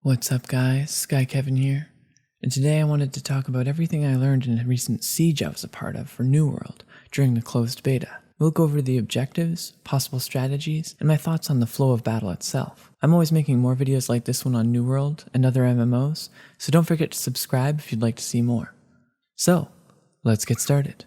What's up guys, SkyKevin here, and today I wanted to talk about everything I learned in a recent siege I was a part of for New World during the closed beta. We'll go over the objectives, possible strategies, and my thoughts on the flow of battle itself. I'm always making more videos like this one on New World and other MMOs, so don't forget to subscribe if you'd like to see more. So, let's get started.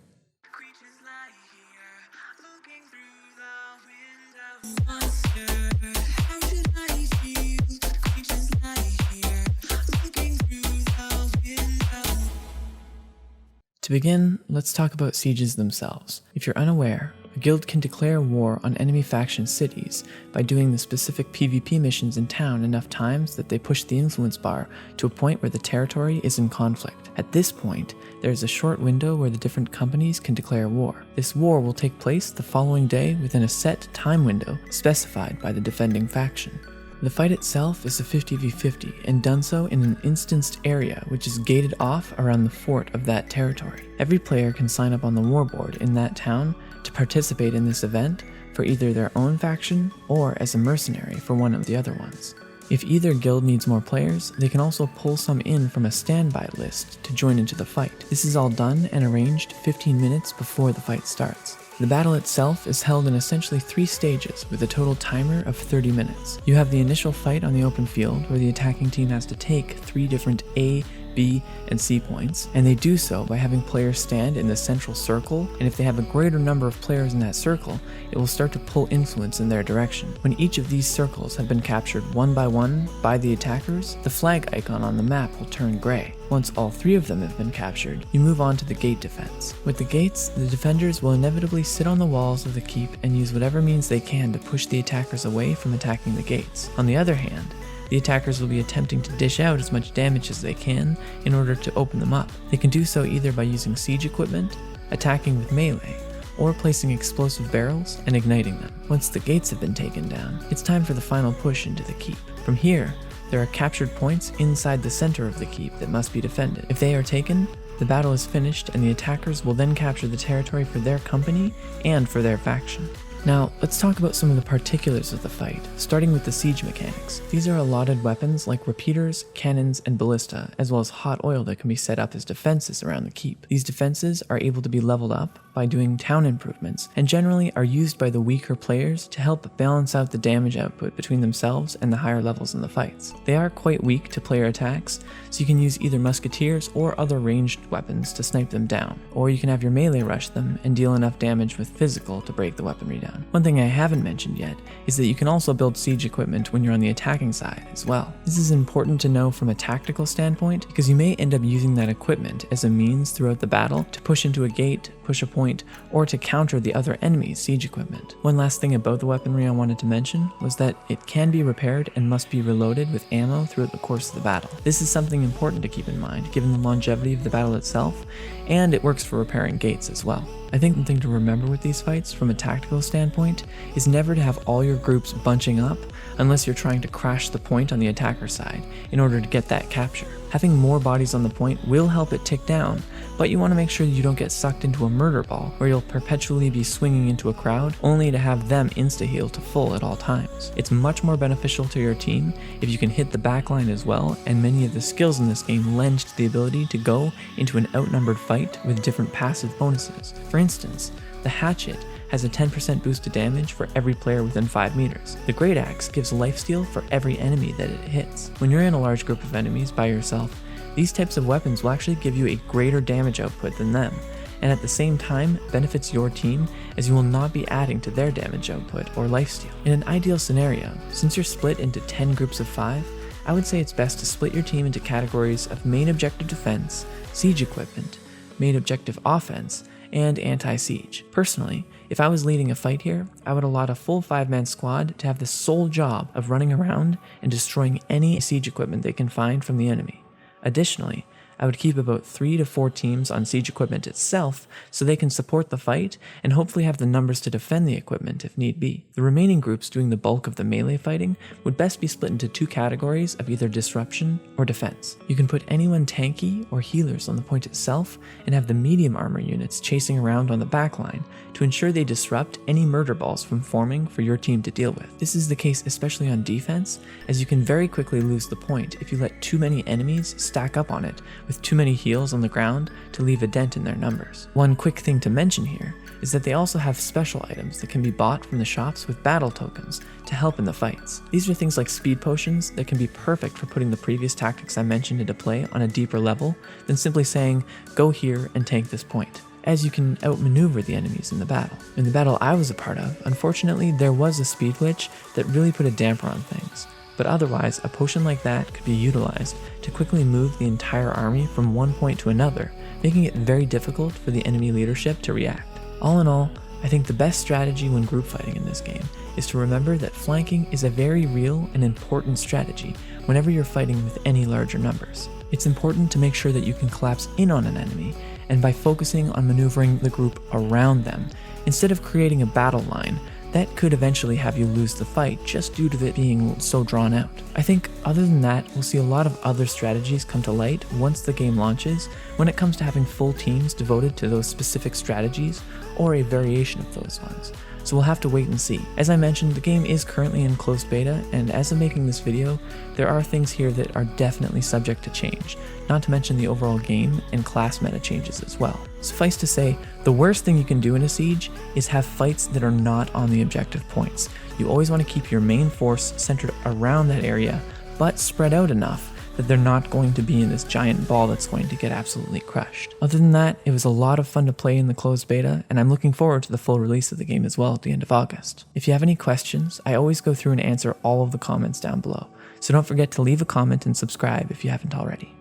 To begin, let's talk about sieges themselves. If you're unaware, a guild can declare war on enemy faction cities by doing the specific PvP missions in town enough times that they push the influence bar to a point where the territory is in conflict. At this point, there is a short window where the different companies can declare war. This war will take place the following day within a set time window specified by the defending faction. The fight itself is a 50v50 and done so in an instanced area which is gated off around the fort of that territory. Every player can sign up on the warboard in that town to participate in this event for either their own faction or as a mercenary for one of the other ones. If either guild needs more players, they can also pull some in from a standby list to join into the fight. This is all done and arranged 15 minutes before the fight starts. The battle itself is held in essentially 3 stages with a total timer of 30 minutes. You have the initial fight on the open field where the attacking team has to take 3 different A, B, and C points, and they do so by having players stand in the central circle, and if they have a greater number of players in that circle, it will start to pull influence in their direction. When each of these circles have been captured one by the attackers, the flag icon on the map will turn gray. Once all 3 of them have been captured, you move on to the gate defense. With the gates, the defenders will inevitably sit on the walls of the keep and use whatever means they can to push the attackers away from attacking the gates. On the other hand, the attackers will be attempting to dish out as much damage as they can in order to open them up. They can do so either by using siege equipment, attacking with melee, or placing explosive barrels and igniting them. Once the gates have been taken down, it's time for the final push into the keep. From here, there are captured points inside the center of the keep that must be defended. If they are taken, the battle is finished and the attackers will then capture the territory for their company and for their faction. Now, let's talk about some of the particulars of the fight, starting with the siege mechanics. These are allotted weapons like repeaters, cannons, and ballista, as well as hot oil that can be set up as defenses around the keep. These defenses are able to be leveled up by doing town improvements, and generally are used by the weaker players to help balance out the damage output between themselves and the higher levels in the fights. They are quite weak to player attacks, so you can use either musketeers or other ranged weapons to snipe them down, or you can have your melee rush them and deal enough damage with physical to break the weaponry down. One thing I haven't mentioned yet is that you can also build siege equipment when you're on the attacking side as well. This is important to know from a tactical standpoint because you may end up using that equipment as a means throughout the battle to push into a gate, push a point, or to counter the other enemy's siege equipment. One last thing about the weaponry I wanted to mention was that it can be repaired and must be reloaded with ammo throughout the course of the battle. This is something important to keep in mind given the longevity of the battle itself, and it works for repairing gates as well. I think the thing to remember with these fights from a tactical standpoint is never to have all your groups bunching up unless you're trying to crash the point on the attacker side in order to get that capture. Having more bodies on the point will help it tick down, but you want to make sure you don't get sucked into a murder ball where you'll perpetually be swinging into a crowd only to have them insta-heal to full at all times. It's much more beneficial to your team if you can hit the backline as well, and many of the skills in this game lend to the ability to go into an outnumbered fight with different passive bonuses. For instance, the hatchet has a 10% boost to damage for every player within 5 meters. The Great Axe gives lifesteal for every enemy that it hits. When you're in a large group of enemies by yourself, these types of weapons will actually give you a greater damage output than them, and at the same time benefits your team as you will not be adding to their damage output or lifesteal. In an ideal scenario, since you're split into 10 groups of 5, I would say it's best to split your team into categories of main objective defense, siege equipment, main objective offense, and anti-siege. Personally, if I was leading a fight here, I would allot a full 5-man squad to have the sole job of running around and destroying any siege equipment they can find from the enemy. Additionally, I would keep about 3 to 4 teams on siege equipment itself so they can support the fight and hopefully have the numbers to defend the equipment if need be. The remaining groups doing the bulk of the melee fighting would best be split into 2 categories of either disruption or defense. You can put anyone tanky or healers on the point itself and have the medium armor units chasing around on the backline to ensure they disrupt any murder balls from forming for your team to deal with. This is the case especially on defense, as you can very quickly lose the point if you let too many enemies stack up on it with too many heals on the ground to leave a dent in their numbers. One quick thing to mention here is that they also have special items that can be bought from the shops with battle tokens to help in the fights. These are things like speed potions that can be perfect for putting the previous tactics I mentioned into play on a deeper level than simply saying, go here and tank this point, as you can outmaneuver the enemies in the battle. In the battle I was a part of, unfortunately there was a speed glitch that really put a damper on things, but otherwise a potion like that could be utilized to quickly move the entire army from one point to another, making it very difficult for the enemy leadership to react. All in all, I think the best strategy when group fighting in this game is to remember that flanking is a very real and important strategy whenever you're fighting with any larger numbers. It's important to make sure that you can collapse in on an enemy, and by focusing on maneuvering the group around them, instead of creating a battle line that could eventually have you lose the fight just due to it being so drawn out. I think other than that, we'll see a lot of other strategies come to light once the game launches when it comes to having full teams devoted to those specific strategies or a variation of those ones. So we'll have to wait and see. As I mentioned, the game is currently in closed beta, and as I'm making this video, there are things here that are definitely subject to change, not to mention the overall game and class meta changes as well. Suffice to say, the worst thing you can do in a siege is have fights that are not on the objective points. You always want to keep your main force centered around that area, but spread out enough that they're not going to be in this giant ball that's going to get absolutely crushed. Other than that, it was a lot of fun to play in the closed beta, and I'm looking forward to the full release of the game as well at the end of August. If you have any questions, I always go through and answer all of the comments down below, so don't forget to leave a comment and subscribe if you haven't already.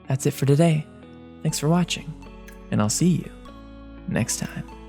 That's it for today. Thanks for watching, and I'll see you next time.